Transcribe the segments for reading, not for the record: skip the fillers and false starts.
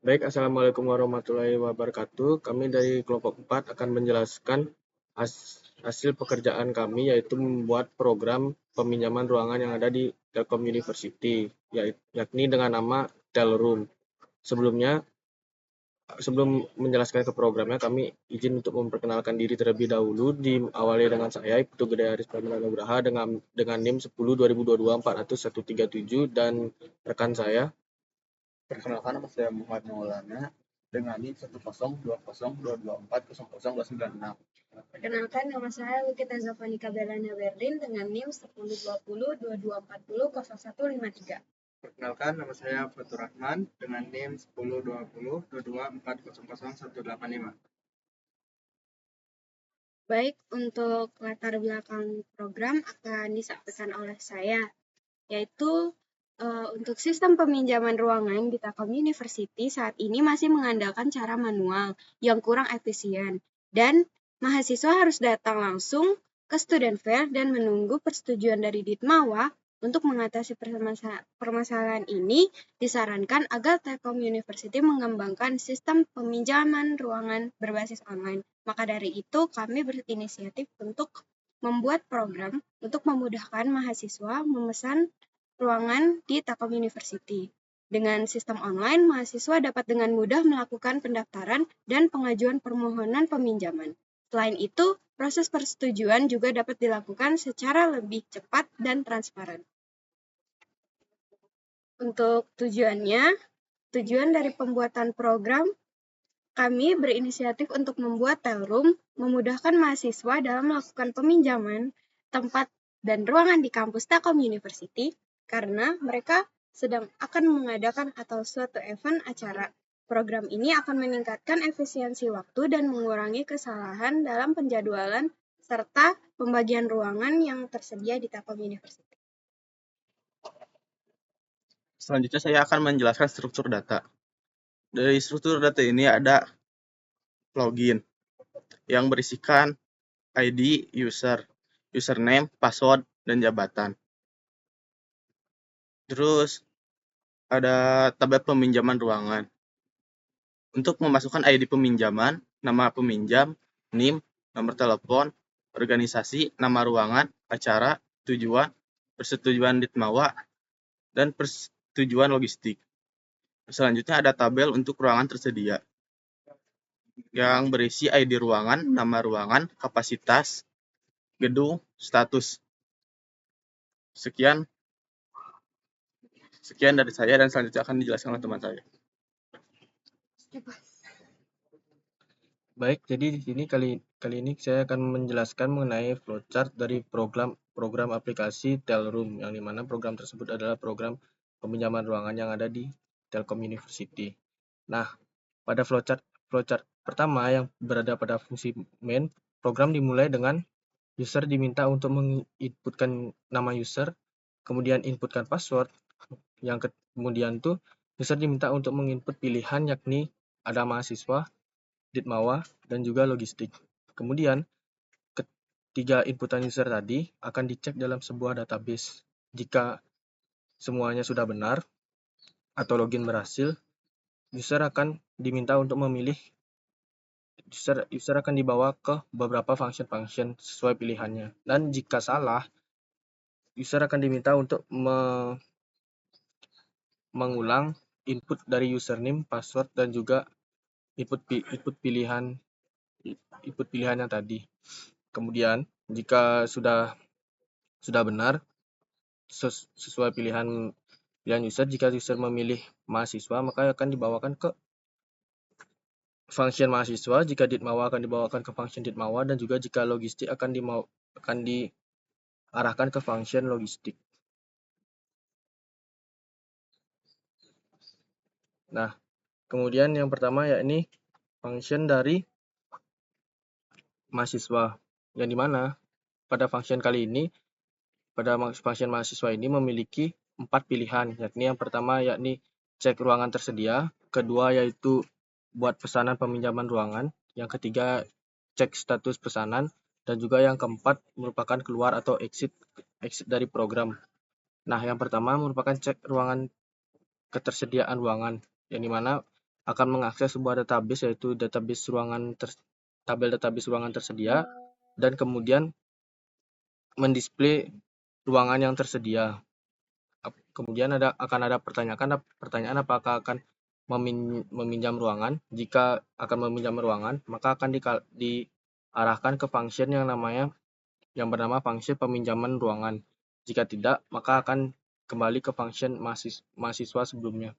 Baik, Assalamualaikum warahmatullahi wabarakatuh. Kami dari kelompok 4 akan menjelaskan hasil pekerjaan kami, yaitu membuat program peminjaman ruangan yang ada di Telkom University, yakni dengan nama Telroom. Sebelum menjelaskan ke programnya, kami izin untuk memperkenalkan diri terlebih dahulu, diawali dengan saya, Ibtu Gede Aris Pramana Nugraha, dengan NIM 10 2022 dan rekan saya. Perkenalkan, nama saya Muhammad Maulana dengan NIM 102022240029. Perkenalkan, nama saya Lukita Zafanika Belanya Berlin dengan NIM 102022400153. Perkenalkan, nama saya Fatur Rahman dengan NIM 102022400185. Baik, untuk latar belakang program akan disampaikan oleh saya, yaitu untuk sistem peminjaman ruangan di Telkom University saat ini masih mengandalkan cara manual yang kurang efisien, dan mahasiswa harus datang langsung ke student fair dan menunggu persetujuan dari Ditmawa. Untuk mengatasi permasalahan ini, disarankan agar Telkom University mengembangkan sistem peminjaman ruangan berbasis online. Maka dari itu, kami berinisiatif untuk membuat program untuk memudahkan mahasiswa memesan ruangan di Telkom University. Dengan sistem online, mahasiswa dapat dengan mudah melakukan pendaftaran dan pengajuan permohonan peminjaman. Selain itu, proses persetujuan juga dapat dilakukan secara lebih cepat dan transparan. Untuk tujuan dari pembuatan program, kami berinisiatif untuk membuat Telroom memudahkan mahasiswa dalam melakukan peminjaman tempat dan ruangan di kampus Telkom University karena mereka sedang akan mengadakan atau suatu event acara. Program ini akan meningkatkan efisiensi waktu dan mengurangi kesalahan dalam penjadwalan serta pembagian ruangan yang tersedia di Telkom University. Selanjutnya saya akan menjelaskan struktur data. Dari struktur data ini ada login yang berisikan ID user, username, password, dan jabatan. Terus ada tabel peminjaman ruangan. Untuk memasukkan ID peminjaman, nama peminjam, NIM, nomor telepon, organisasi, nama ruangan, acara, tujuan, persetujuan Ditmawa, dan persetujuan logistik. Selanjutnya ada tabel untuk ruangan tersedia yang berisi ID ruangan, nama ruangan, kapasitas, gedung, status. Sekian dari saya, dan selanjutnya akan dijelaskan oleh teman saya. Baik, jadi di sini kali ini saya akan menjelaskan mengenai flowchart dari program aplikasi Telroom, yang dimana program tersebut adalah program peminjaman ruangan yang ada di Telkom University. Nah, pada flowchart pertama yang berada pada fungsi main, program dimulai dengan user diminta untuk menginputkan nama user, kemudian inputkan password. Yang kemudian tuh user diminta untuk menginput pilihan, yakni ada mahasiswa, Ditmawa, dan juga logistik. Kemudian, ketiga inputan user tadi akan dicek dalam sebuah database. Jika semuanya sudah benar atau login berhasil, user akan diminta untuk memilih, user akan dibawa ke beberapa function sesuai pilihannya. Dan jika salah, user akan diminta untuk mengulang input dari username, password, dan juga input pilihannya tadi. Kemudian, jika sudah benar sesuai pilihan user, jika user memilih mahasiswa, maka akan dibawakan ke function mahasiswa. Jika Ditmawa akan dibawakan ke function Ditmawa, dan juga jika logistik akan diarahkan ke function logistik. Nah, kemudian yang pertama yakni function dari mahasiswa, yang dimana pada function kali ini, pada function mahasiswa ini memiliki 4 pilihan, yakni yang pertama yakni cek ruangan tersedia, kedua yaitu buat pesanan peminjaman ruangan, yang ketiga cek status pesanan, dan juga yang keempat merupakan keluar atau exit dari program. Nah, yang pertama merupakan cek ketersediaan ruangan, yang dimana akan mengakses sebuah database, yaitu tabel database ruangan tersedia, dan kemudian mendisplay ruangan yang tersedia. Kemudian akan ada pertanyaan apakah akan meminjam ruangan. Jika akan meminjam ruangan, maka akan diarahkan ke function yang bernama function peminjaman ruangan. Jika tidak, maka akan kembali ke function mahasiswa sebelumnya.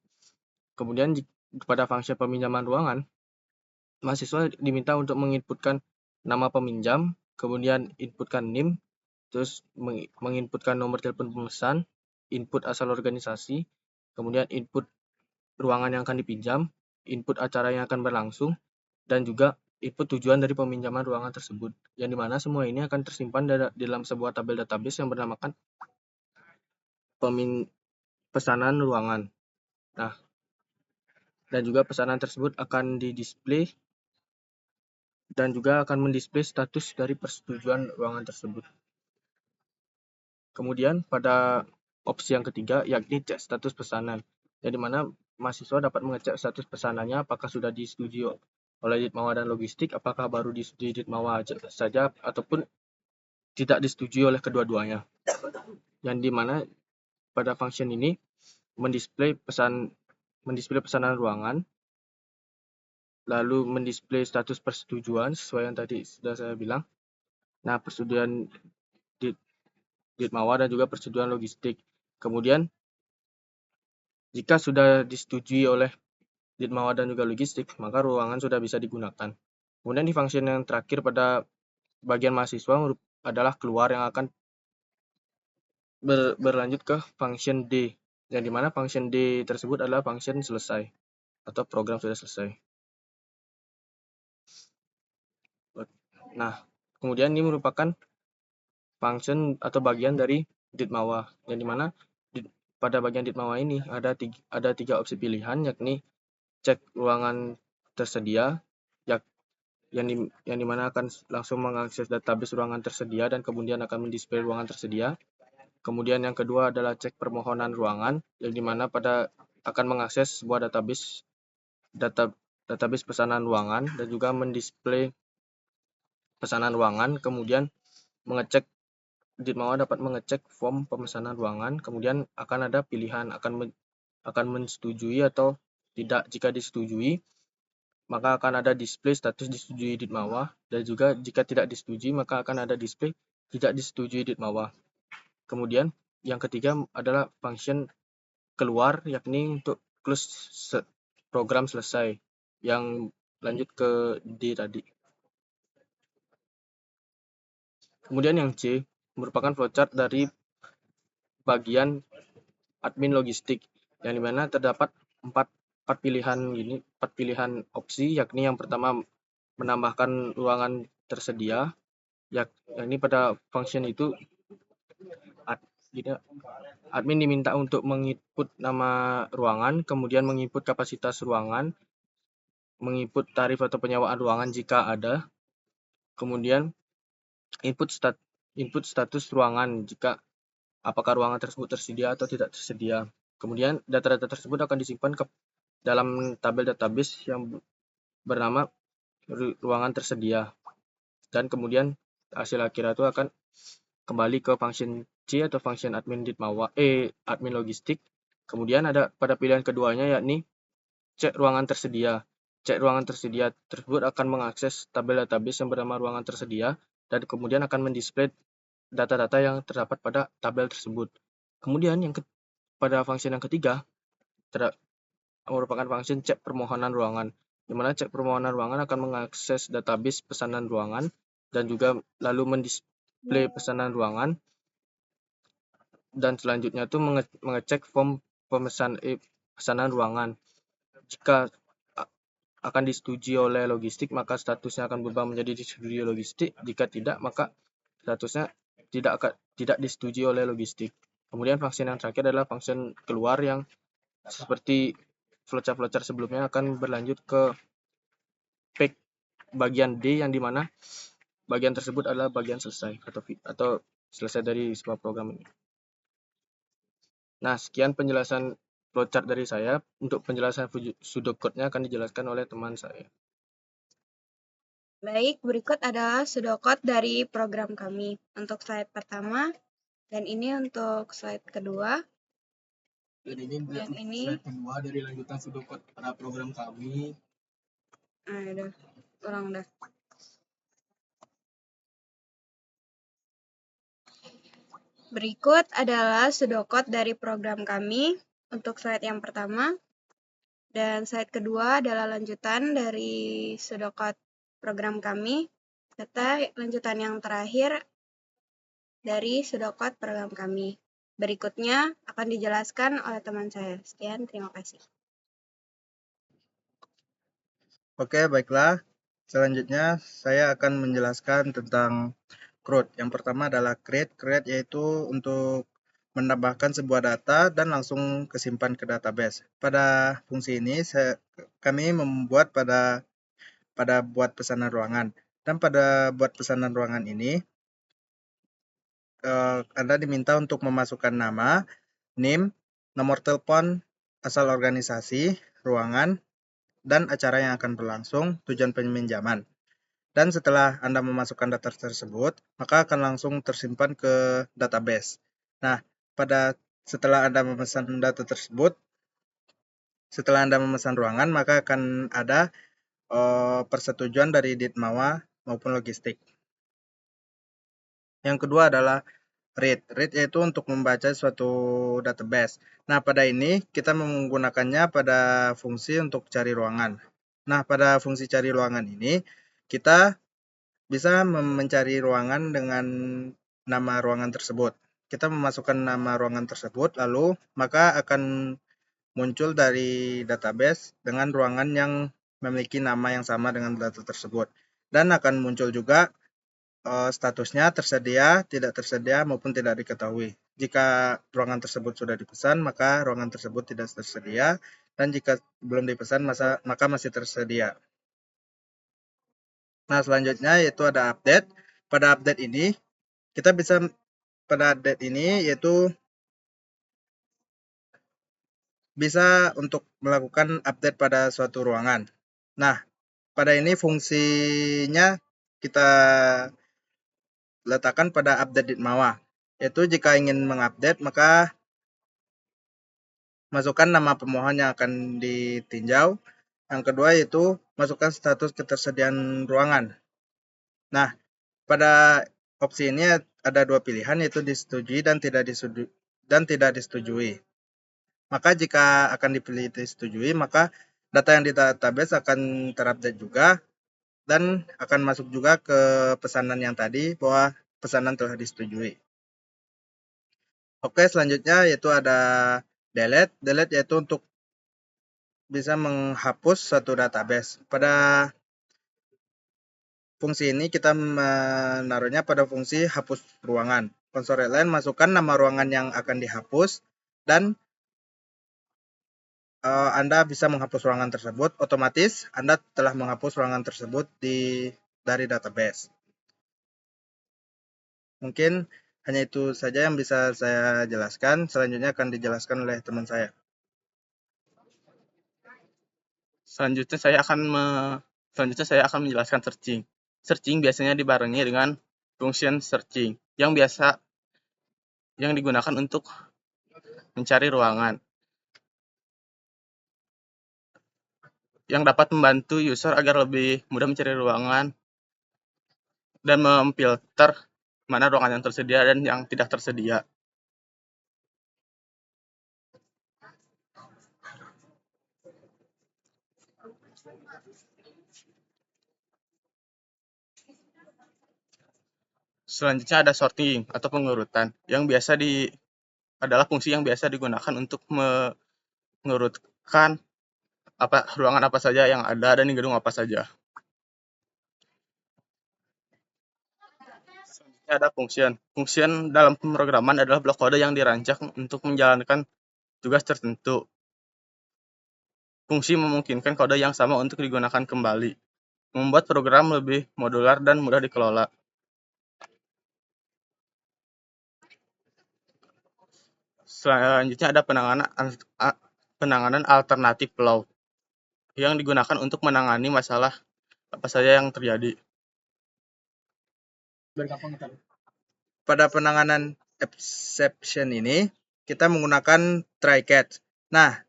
Kemudian pada function peminjaman ruangan, mahasiswa diminta untuk menginputkan nama peminjam, kemudian inputkan NIM, terus menginputkan nomor telepon pemesan, input asal organisasi, kemudian input ruangan yang akan dipinjam, input acara yang akan berlangsung, dan juga input tujuan dari peminjaman ruangan tersebut, yang dimana semua ini akan tersimpan dalam sebuah tabel database yang bernamakan pesanan ruangan. Nah, dan juga pesanan tersebut akan didisplay dan juga akan mendisplay status dari persetujuan ruangan tersebut. Kemudian pada opsi yang ketiga, yakni cek status pesanan, yang dimana mahasiswa dapat mengecek status pesanannya apakah sudah disetujui oleh Ditmawa dan Logistik, apakah baru disetujui Ditmawa saja ataupun tidak disetujui oleh kedua-duanya. Yang dimana pada function ini mendisplay pesanan ruangan, lalu mendisplay status persetujuan sesuai yang tadi sudah saya bilang. Nah, persetujuan Ditmawa dan juga persetujuan Logistik. Kemudian jika sudah disetujui oleh Ditmawa dan juga Logistik, maka ruangan sudah bisa digunakan. Kemudian di function yang terakhir pada bagian mahasiswa adalah keluar, yang akan berlanjut ke function D, yang dimana function D tersebut adalah function selesai atau program sudah selesai. Nah, kemudian ini merupakan function atau bagian dari Ditmawa, yang dimana pada bagian Ditmawa ini ada tiga opsi pilihan, yakni cek ruangan tersedia, yang dimana akan langsung mengakses database ruangan tersedia dan kemudian akan mendisplay ruangan tersedia. Kemudian yang kedua adalah cek permohonan ruangan, yang dimana akan mengakses sebuah database pesanan ruangan dan juga mendisplay pesanan ruangan. Kemudian Ditmawa dapat mengecek form pemesanan ruangan. Kemudian akan ada pilihan akan menyetujui atau tidak. Jika disetujui, maka akan ada display status disetujui Ditmawa, dan juga jika tidak disetujui, maka akan ada display tidak disetujui Ditmawa. Kemudian yang ketiga adalah function keluar, yakni untuk close program selesai, yang lanjut ke D tadi. Kemudian yang C merupakan flowchart dari bagian admin logistik, yang dimana terdapat empat pilihan opsi, yakni yang pertama menambahkan ruangan tersedia, yakni pada function itu admin diminta untuk menginput nama ruangan, kemudian menginput kapasitas ruangan, menginput tarif atau penyewaan ruangan jika ada, kemudian input status ruangan jika apakah ruangan tersebut tersedia atau tidak tersedia. Kemudian data-data tersebut akan disimpan dalam tabel database yang bernama ruangan tersedia, dan kemudian hasil akhir itu akan kembali ke function C atau function admin logistik. Kemudian ada pada pilihan keduanya, yakni cek ruangan tersedia. Cek ruangan tersedia tersebut akan mengakses tabel database yang bernama ruangan tersedia, dan kemudian akan mendisplay data-data yang terdapat pada tabel tersebut. Kemudian pada function yang ketiga merupakan function cek permohonan ruangan, di mana cek permohonan ruangan akan mengakses database pesanan ruangan dan juga lalu mendisplay pesanan ruangan, dan selanjutnya itu mengecek form pesanan ruangan. Jika akan disetujui oleh logistik, maka statusnya akan berubah menjadi disetujui logistik. Jika tidak, maka statusnya tidak disetujui oleh logistik. Kemudian function yang terakhir adalah function keluar, yang seperti flowchart sebelumnya akan berlanjut ke bagian D, yang dimana bagian tersebut adalah bagian selesai atau selesai dari sebuah program ini. Nah, sekian penjelasan flowchart dari saya. Untuk penjelasan pseudocode-nya akan dijelaskan oleh teman saya. Baik, berikut adalah pseudocode dari program kami. Untuk slide pertama, dan ini untuk slide kedua. Dan ini slide kedua dari lanjutan pseudocode pada program kami. Udah, ulang dah. Berikut adalah pseudocode dari program kami untuk slide yang pertama. Dan slide kedua adalah lanjutan dari pseudocode program kami, serta lanjutan yang terakhir dari pseudocode program kami. Berikutnya akan dijelaskan oleh teman saya. Sekian, terima kasih. Oke, baiklah. Selanjutnya saya akan menjelaskan tentang CRUD. Yang pertama adalah create. Create yaitu untuk menambahkan sebuah data dan langsung kesimpan ke database. Pada fungsi ini kami membuat pada buat pesanan ruangan. Dan pada buat pesanan ruangan ini Anda diminta untuk memasukkan nama, NIM, nomor telepon, asal organisasi, ruangan, dan acara yang akan berlangsung, tujuan peminjaman. Dan setelah Anda memasukkan data tersebut, maka akan langsung tersimpan ke database. Nah, setelah Anda memesan data tersebut, setelah Anda memesan ruangan, maka akan ada persetujuan dari Ditmawa maupun logistik. Yang kedua adalah read. Read yaitu untuk membaca suatu database. Nah, pada ini kita menggunakannya pada fungsi untuk cari ruangan. Nah, pada fungsi cari ruangan ini, kita bisa mencari ruangan dengan nama ruangan tersebut. Kita memasukkan nama ruangan tersebut, lalu maka akan muncul dari database dengan ruangan yang memiliki nama yang sama dengan data tersebut. Dan akan muncul juga statusnya tersedia, tidak tersedia, maupun tidak diketahui. Jika ruangan tersebut sudah dipesan, maka ruangan tersebut tidak tersedia. Dan jika belum dipesan, maka masih tersedia. Nah, selanjutnya yaitu ada update. Pada update ini, yaitu bisa untuk melakukan update pada suatu ruangan. Nah, pada ini fungsinya kita letakkan pada update Ditmawa. Yaitu jika ingin mengupdate, maka masukkan nama pemohon yang akan ditinjau. Yang kedua yaitu masukkan status ketersediaan ruangan. Nah, pada opsi ini ada dua pilihan, yaitu disetujui dan tidak disetujui. Maka jika akan dipilih disetujui, maka data yang di database akan terupdate juga dan akan masuk juga ke pesanan yang tadi bahwa pesanan telah disetujui. Oke, selanjutnya yaitu ada delete. Delete yaitu untuk bisa menghapus suatu database. Pada fungsi ini kita menaruhnya pada fungsi hapus ruangan. Konsol lain masukkan nama ruangan yang akan dihapus dan Anda bisa menghapus ruangan tersebut. Otomatis Anda telah menghapus ruangan tersebut dari database. Mungkin hanya itu saja yang bisa saya jelaskan. Selanjutnya akan dijelaskan oleh teman saya. Selanjutnya saya akan menjelaskan searching. Searching biasanya dibarengi dengan function searching yang digunakan untuk mencari ruangan, yang dapat membantu user agar lebih mudah mencari ruangan dan memfilter mana ruangan yang tersedia dan yang tidak tersedia. Selanjutnya ada sorting atau pengurutan yang adalah fungsi yang biasa digunakan untuk mengurutkan ruangan apa saja yang ada dan di gedung apa saja. Selanjutnya ada function. Function dalam pemrograman adalah blok kode yang dirancang untuk menjalankan tugas tertentu. Fungsi memungkinkan kode yang sama untuk digunakan kembali, membuat program lebih modular dan mudah dikelola. Selanjutnya ada penanganan alternatif flow yang digunakan untuk menangani masalah apa saja yang terjadi. Pada penanganan exception ini, kita menggunakan try catch. Nah,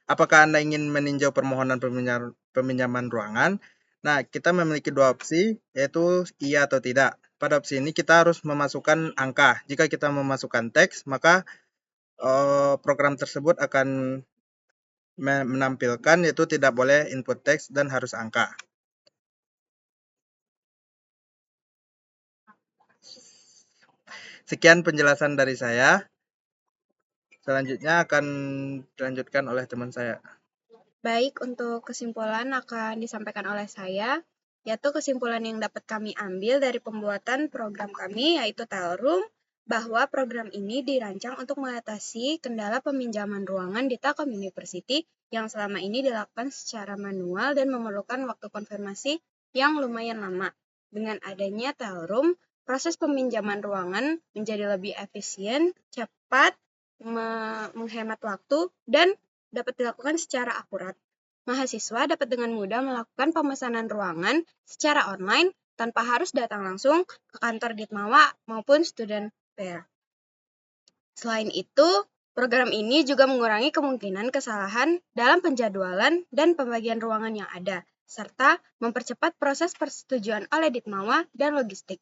apakah Anda ingin meninjau permohonan peminjaman ruangan? Nah, kita memiliki dua opsi, yaitu iya atau tidak. Pada opsi ini kita harus memasukkan angka. Jika kita memasukkan teks, maka program tersebut akan menampilkan yaitu tidak boleh input teks dan harus angka. Sekian penjelasan dari saya. Selanjutnya akan dilanjutkan oleh teman saya. Baik, untuk kesimpulan akan disampaikan oleh saya, yaitu kesimpulan yang dapat kami ambil dari pembuatan program kami, yaitu Telroom, bahwa program ini dirancang untuk mengatasi kendala peminjaman ruangan di Telkom University yang selama ini dilakukan secara manual dan memerlukan waktu konfirmasi yang lumayan lama. Dengan adanya Telroom, proses peminjaman ruangan menjadi lebih efisien, cepat, menghemat waktu, dan dapat dilakukan secara akurat. Mahasiswa dapat dengan mudah melakukan pemesanan ruangan secara online tanpa harus datang langsung ke kantor Ditmawa maupun student fair. Selain itu, program ini juga mengurangi kemungkinan kesalahan dalam penjadwalan dan pembagian ruangan yang ada, serta mempercepat proses persetujuan oleh Ditmawa dan logistik.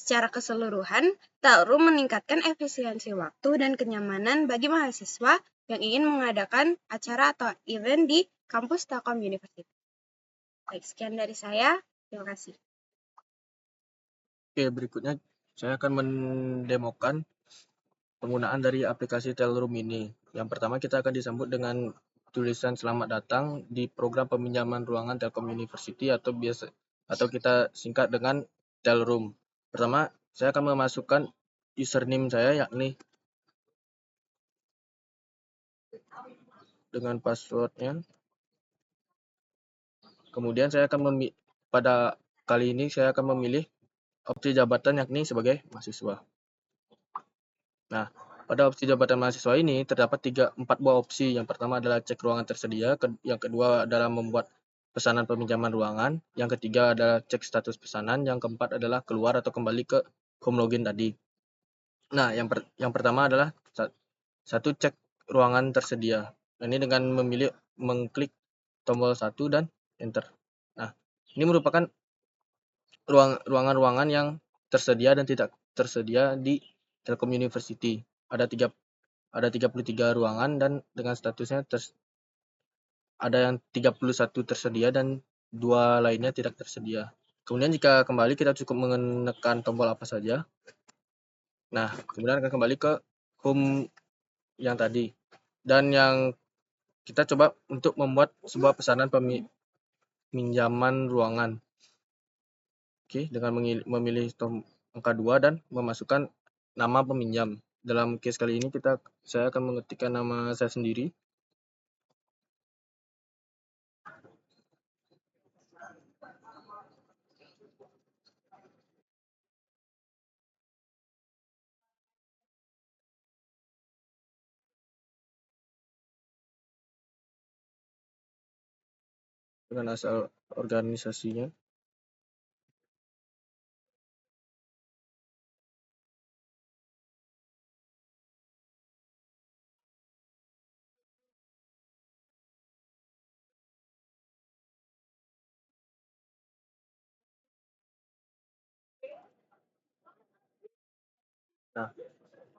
Secara keseluruhan, Telroom meningkatkan efisiensi waktu dan kenyamanan bagi mahasiswa yang ingin mengadakan acara atau event di kampus Telkom University. Baik, sekian dari saya. Terima kasih. Oke, berikutnya saya akan mendemokan penggunaan dari aplikasi Telroom ini. Yang pertama kita akan disambut dengan tulisan selamat datang di program peminjaman ruangan Telkom University atau kita singkat dengan Telroom. Pertama, saya akan memasukkan username saya yakni dengan passwordnya. Kemudian saya akan pada kali ini saya akan memilih opsi jabatan yakni sebagai mahasiswa. Nah, pada opsi jabatan mahasiswa ini terdapat 4 buah opsi. Yang pertama adalah cek ruangan tersedia, yang kedua adalah membuat pesanan peminjaman ruangan, yang ketiga adalah cek status pesanan, yang keempat adalah keluar atau kembali ke home login tadi. Nah, yang pertama adalah satu cek ruangan tersedia. Ini dengan mengklik tombol 1 dan enter. Nah, ini merupakan ruangan-ruangan yang tersedia dan tidak tersedia di Telkom University. Ada 33 ruangan dan dengan statusnya ada yang 31 tersedia dan 2 lainnya tidak tersedia. Kemudian jika kembali kita cukup menekan tombol apa saja. Nah, kemudian akan kembali ke home yang tadi. Dan yang kita coba untuk membuat sebuah pesanan peminjaman ruangan. Oke, dengan memilih angka 2 dan memasukkan nama peminjam. Dalam case kali ini saya akan mengetikkan nama saya sendiri. Dengan asal organisasinya. Nah,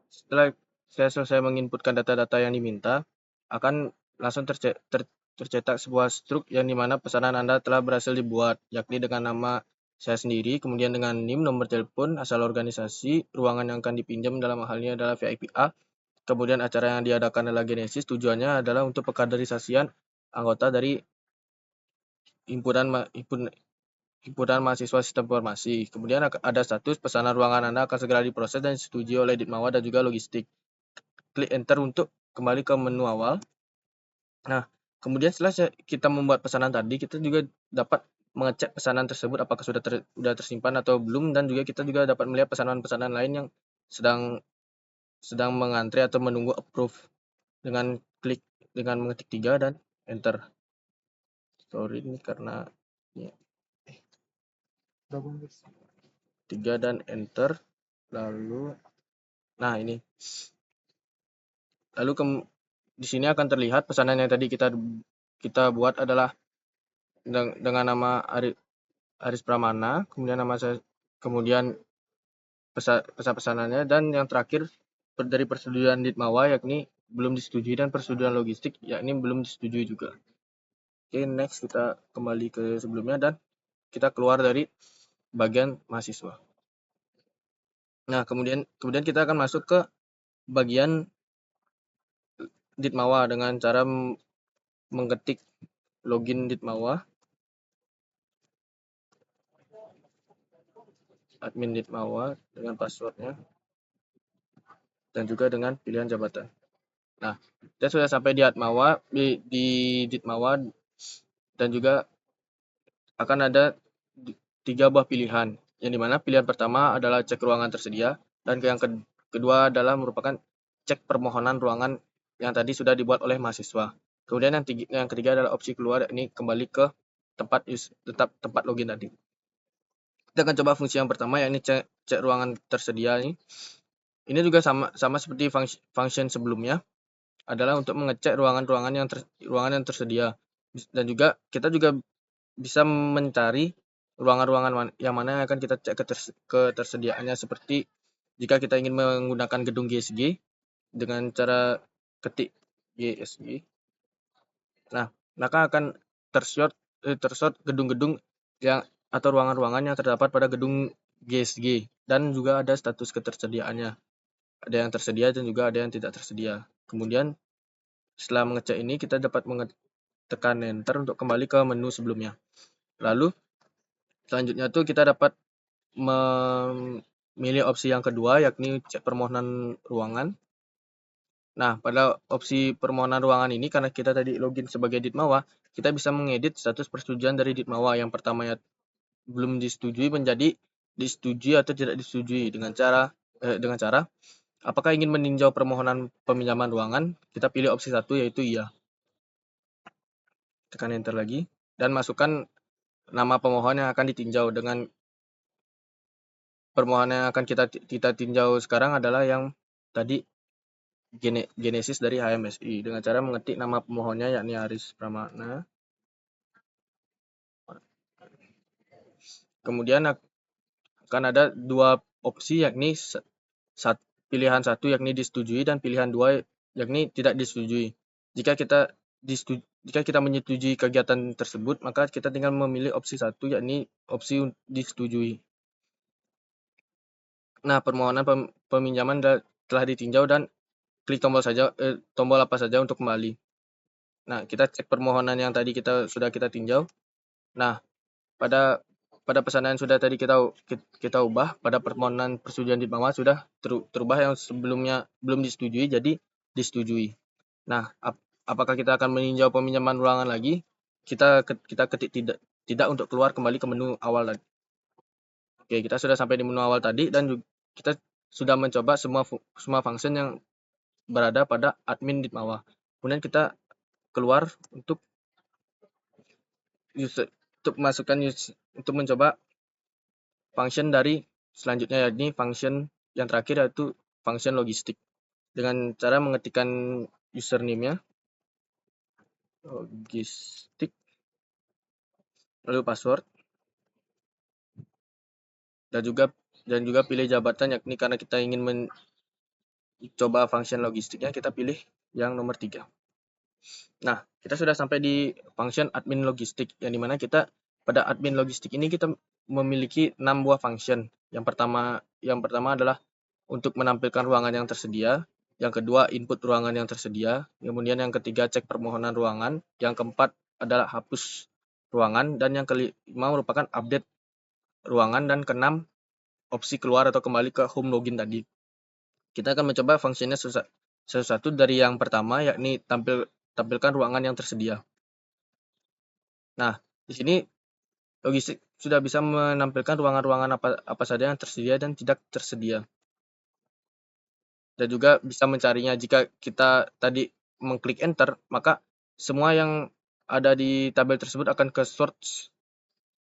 setelah saya selesai menginputkan data-data yang diminta, akan langsung tercetak sebuah struk yang dimana pesanan Anda telah berhasil dibuat, yakni dengan nama saya sendiri, kemudian dengan NIM, nomor telepon, asal organisasi, ruangan yang akan dipinjam dalam hal ini adalah VIP A, kemudian acara yang diadakan adalah Genesis, tujuannya adalah untuk pengkaderisasian anggota dari himpunan mahasiswa sistem informasi. Kemudian ada status pesanan ruangan Anda akan segera diproses dan disetujui oleh Ditmawa dan juga logistik. Klik enter untuk kembali ke menu awal. Nah, kemudian setelah kita membuat pesanan tadi, kita juga dapat mengecek pesanan tersebut apakah sudah tersimpan atau belum, dan juga kita juga dapat melihat pesanan-pesanan lain yang sedang mengantri atau menunggu approve. dengan mengetik 3 dan enter. Sorry ini karena ya, 3 dan enter. Lalu nah ini. Lalu di sini akan terlihat pesanan yang tadi kita buat adalah dengan nama Aris Pramana, kemudian nama saya, kemudian pesanannya, dan yang terakhir dari persetujuan Ditmawa yakni belum disetujui, dan persetujuan logistik yakni belum disetujui juga. Oke, next kita kembali ke sebelumnya dan kita keluar dari bagian mahasiswa. Nah, kemudian kita akan masuk ke bagian Ditmawa dengan cara mengetik login Ditmawa, admin Ditmawa dengan passwordnya, dan juga dengan pilihan jabatan. Nah, kita sudah sampai di Ditmawa, dan juga akan ada 3 buah pilihan, yang dimana pilihan pertama adalah cek ruangan tersedia, dan yang kedua adalah merupakan cek permohonan ruangan yang tadi sudah dibuat oleh mahasiswa. Kemudian yang ketiga adalah opsi keluar, ini kembali ke tempat login tadi. Kita akan coba fungsi yang pertama, yakni cek ruangan tersedia ini. Ini juga sama seperti function sebelumnya, adalah untuk mengecek ruangan yang tersedia, dan juga kita juga bisa mencari ruangan-ruangan yang mana yang akan kita cek ketersediaannya, seperti jika kita ingin menggunakan gedung GSG dengan cara ketik GSG. Nah, maka akan tersort gedung-gedung yang atau ruangan-ruangan yang terdapat pada gedung GSG, dan juga ada status ketersediaannya. Ada yang tersedia dan juga ada yang tidak tersedia. Kemudian setelah mengecek ini, kita dapat tekan enter untuk kembali ke menu sebelumnya. Lalu selanjutnya tuh kita dapat memilih opsi yang kedua, yakni cek permohonan ruangan. Nah, pada opsi permohonan ruangan ini, karena kita tadi login sebagai Ditmawa, kita bisa mengedit status persetujuan dari Ditmawa. Yang pertama ya belum disetujui menjadi disetujui atau tidak disetujui dengan cara apakah ingin meninjau permohonan peminjaman ruangan, kita pilih opsi 1, yaitu iya. Tekan enter lagi dan masukkan nama pemohon yang akan ditinjau. Dengan permohonan yang akan kita tinjau sekarang adalah yang tadi genesis dari HMSI, dengan cara mengetik nama pemohonnya yakni Aris Pramana. Kemudian akan ada 2 opsi, yakni pilihan 1 yakni disetujui dan pilihan 2 yakni tidak disetujui. Jika kita menyetujui kegiatan tersebut, maka kita tinggal memilih opsi 1, yakni opsi disetujui. Nah, permohonan peminjaman telah ditinjau dan klik tombol apa saja untuk kembali. Nah, kita cek permohonan yang tadi sudah kita tinjau. Nah, pada pesanan yang sudah tadi kita ubah, pada permohonan persetujuan Ditmawa sudah terubah, yang sebelumnya belum disetujui jadi disetujui. Nah, apakah kita akan meninjau peminjaman ruangan lagi? Kita ketik tidak untuk keluar kembali ke menu awal tadi. Oke, kita sudah sampai di menu awal tadi, dan kita sudah mencoba semua function yang berada pada admin Ditmawa. Kemudian kita keluar untuk mencoba function dari selanjutnya, yakni function yang terakhir, yaitu function logistik, dengan cara mengetikkan username-nya logistik, lalu password, dan juga pilih jabatan, yakni karena kita ingin mencoba function logistiknya, kita pilih yang nomor 3. Nah, kita sudah sampai di function admin logistik, yang dimana kita pada admin logistik ini kita memiliki 6 buah function. Yang pertama adalah untuk menampilkan ruangan yang tersedia, yang kedua input ruangan yang tersedia, kemudian yang ketiga cek permohonan ruangan, yang keempat adalah hapus ruangan, dan yang kelima merupakan update ruangan, dan keenam opsi keluar atau kembali ke home login tadi. Kita akan mencoba fungsinya satu dari yang pertama, yakni tampilkan ruangan yang tersedia. Nah, di sini logistik sudah bisa menampilkan ruangan-ruangan apa saja yang tersedia dan tidak tersedia. Dan juga bisa mencarinya jika kita tadi mengklik enter, maka semua yang ada di tabel tersebut akan ke sort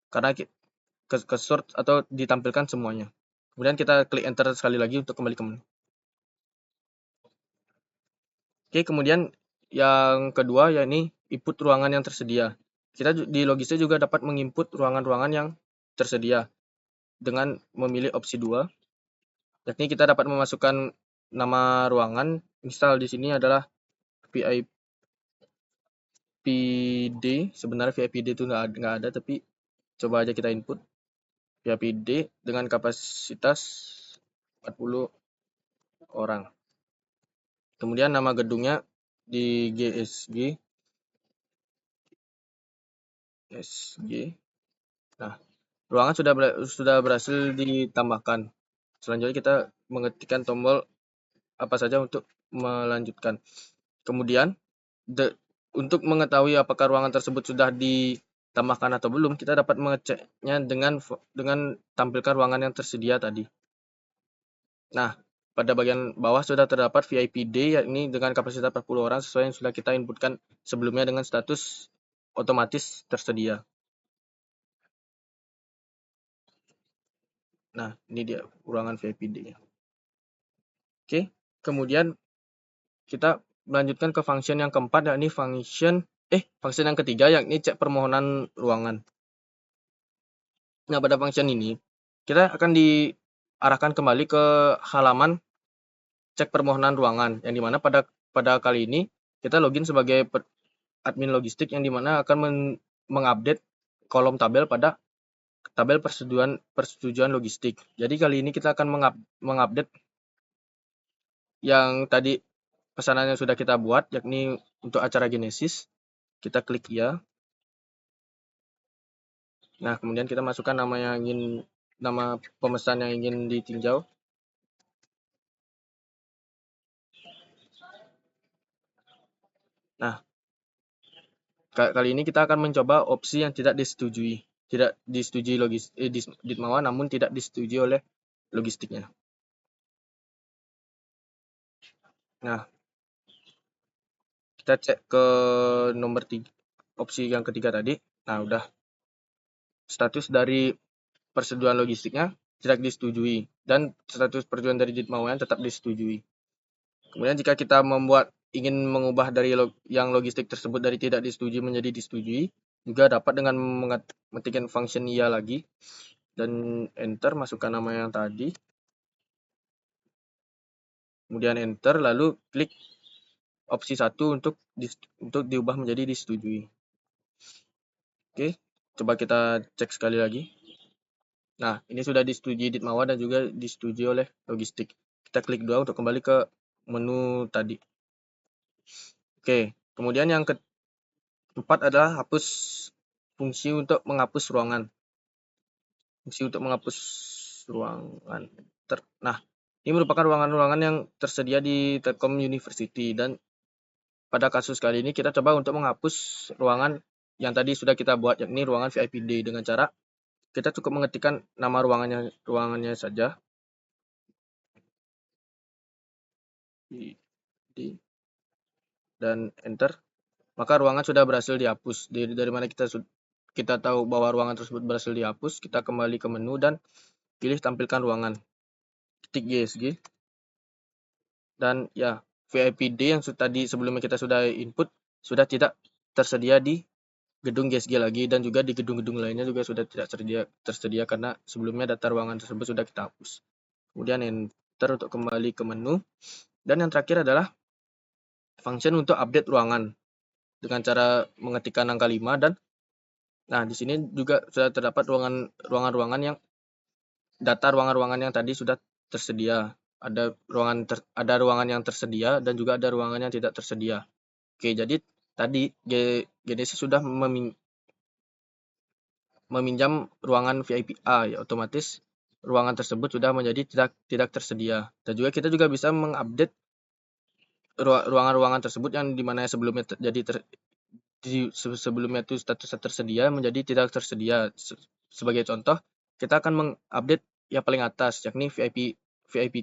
karena ke sort atau ditampilkan semuanya. Kemudian kita klik enter sekali lagi untuk kembali ke menu. Oke, kemudian yang kedua yakni input ruangan yang tersedia. Kita di Logistik juga dapat menginput ruangan-ruangan yang tersedia dengan memilih opsi 2. Yakni kita dapat memasukkan nama ruangan, misal di sini adalah VIPD, sebenarnya VIPD itu nggak ada, tapi coba aja kita input VIPD dengan kapasitas 40 orang. Kemudian nama gedungnya di GSG. Nah, ruangan sudah berhasil ditambahkan. Selanjutnya kita mengetikkan tombol apa saja untuk melanjutkan. Kemudian untuk mengetahui apakah ruangan tersebut sudah ditambahkan atau belum, kita dapat mengeceknya dengan tampilkan ruangan yang tersedia tadi. Nah, pada bagian bawah sudah terdapat VIPD yakni dengan kapasitas 40 orang sesuai yang sudah kita inputkan sebelumnya dengan status otomatis tersedia. Nah, ini dia ruangan VIPD-nya. Oke, kemudian kita melanjutkan ke function yang keempat yakni function yang ketiga yakni cek permohonan ruangan. Nah, pada function ini kita akan diarahkan kembali ke halaman cek permohonan ruangan yang dimana pada kali ini kita login sebagai admin logistik yang dimana akan mengupdate kolom tabel pada tabel persetujuan logistik. Jadi kali ini kita akan mengupdate yang tadi pesanan yang sudah kita buat, yakni untuk acara Genesis. Kita klik ya. Nah, kemudian kita masukkan nama pemesan yang ingin ditinjau. Nah, kali ini kita akan mencoba opsi yang tidak disetujui. Tidak disetujui Ditmawa, namun tidak disetujui oleh logistiknya. Nah, kita cek ke nomor 3, opsi yang ketiga tadi. Nah, udah status dari persetujuan logistiknya tidak disetujui dan status persetujuan dari Ditmawa tetap disetujui. Kemudian jika kita ingin mengubah dari yang logistik tersebut dari tidak disetujui menjadi disetujui, juga dapat dengan mengetikkan function iya lagi dan enter, masukkan nama yang tadi, kemudian enter, lalu klik opsi 1 untuk diubah menjadi disetujui. Oke, coba kita cek sekali lagi. Nah, ini sudah disetujui Ditmawa dan juga disetujui oleh logistik. Kita klik 2 untuk kembali ke menu tadi. Oke, kemudian yang keempat adalah fungsi untuk menghapus ruangan. Nah, ini merupakan ruangan-ruangan yang tersedia di Telkom University, dan pada kasus kali ini kita coba untuk menghapus ruangan yang tadi sudah kita buat, yakni ruangan VIPD, dengan cara kita cukup mengetikkan nama ruangannya saja. Dan enter, maka ruangan sudah berhasil dihapus. Dari mana kita tahu bahwa ruangan tersebut berhasil dihapus? Kita kembali ke menu dan pilih tampilkan ruangan, ketik GSG, dan ya VIPD yang tadi sebelumnya kita sudah input sudah tidak tersedia di gedung GSG lagi, dan juga di gedung-gedung lainnya juga sudah tidak tersedia karena sebelumnya data ruangan tersebut sudah kita hapus. Kemudian enter untuk kembali ke menu, dan yang terakhir adalah function untuk update ruangan dengan cara mengetikkan angka 5, dan nah di sini juga sudah terdapat ruangan-ruangan yang data ruangan-ruangan yang tadi sudah tersedia. Ada ruangan yang tersedia dan juga ada ruangan yang tidak tersedia. Oke, jadi tadi Genesis sudah meminjam ruangan VIP A, ya otomatis ruangan tersebut sudah menjadi tidak tersedia. Dan juga kita juga bisa mengupdate ruangan-ruangan tersebut yang dimana sebelumnya sebelumnya itu statusnya tersedia menjadi tidak tersedia. Sebagai contoh, kita akan mengupdate yang paling atas, yakni VIP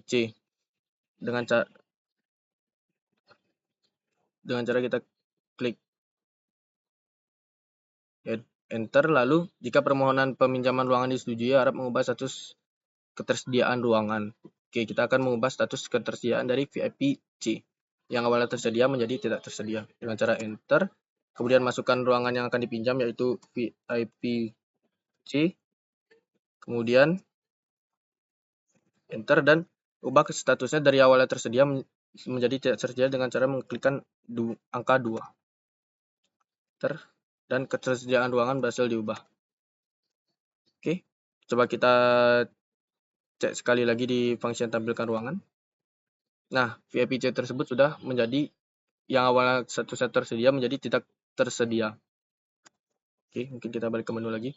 C, dengan cara kita klik enter. Lalu jika permohonan peminjaman ruangan disetujui, harap mengubah status ketersediaan ruangan. Oke, kita akan mengubah status ketersediaan dari VIP C yang awalnya tersedia menjadi tidak tersedia dengan cara enter. Kemudian masukkan ruangan yang akan dipinjam, yaitu VIP C. Kemudian enter dan ubah statusnya dari awalnya tersedia menjadi tidak tersedia dengan cara mengklikkan angka 2. Enter dan ketersediaan ruangan berhasil diubah. Oke, coba kita cek sekali lagi di fungsi tampilkan ruangan. Nah, VIP C tersebut sudah menjadi yang awalnya statusnya tersedia menjadi tidak tersedia. Oke, mungkin kita balik ke menu lagi.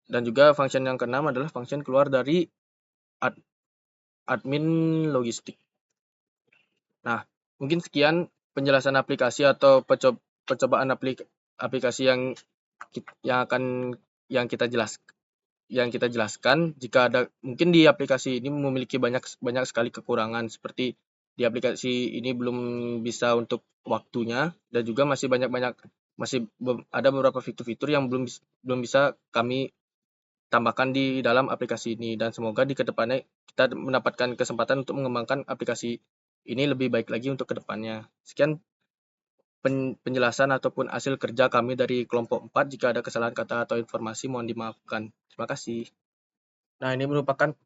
Dan juga fungsi yang keenam adalah fungsi keluar dari admin logistik. Nah, mungkin sekian penjelasan aplikasi atau percobaan aplikasi yang kita jelaskan. Jika ada mungkin di aplikasi ini memiliki banyak sekali kekurangan, seperti di aplikasi ini belum bisa untuk waktunya, dan juga masih ada beberapa fitur-fitur yang belum bisa kami tambahkan di dalam aplikasi ini, dan semoga di kedepannya kita mendapatkan kesempatan untuk mengembangkan aplikasi ini lebih baik lagi untuk kedepannya. Sekian penjelasan ataupun hasil kerja kami dari kelompok 4. Jika ada kesalahan kata atau informasi mohon dimaafkan. Terima kasih. Nah, ini merupakan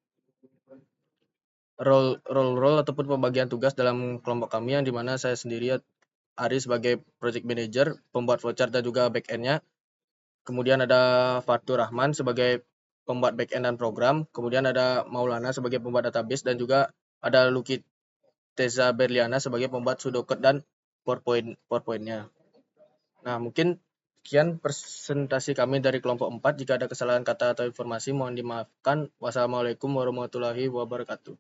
role ataupun pembagian tugas dalam kelompok kami, yang dimana saya sendiri Ari sebagai project manager, pembuat flowchart dan juga back-end-nya. Kemudian ada Fatur Rahman sebagai pembuat back-end dan program. Kemudian ada Maulana sebagai pembuat database, dan juga ada Luki Teza Berliana sebagai pembuat pseudocode dan PowerPoint-nya. Nah, mungkin sekian presentasi kami dari kelompok 4. Jika ada kesalahan kata atau informasi mohon dimaafkan. Wassalamualaikum warahmatullahi wabarakatuh.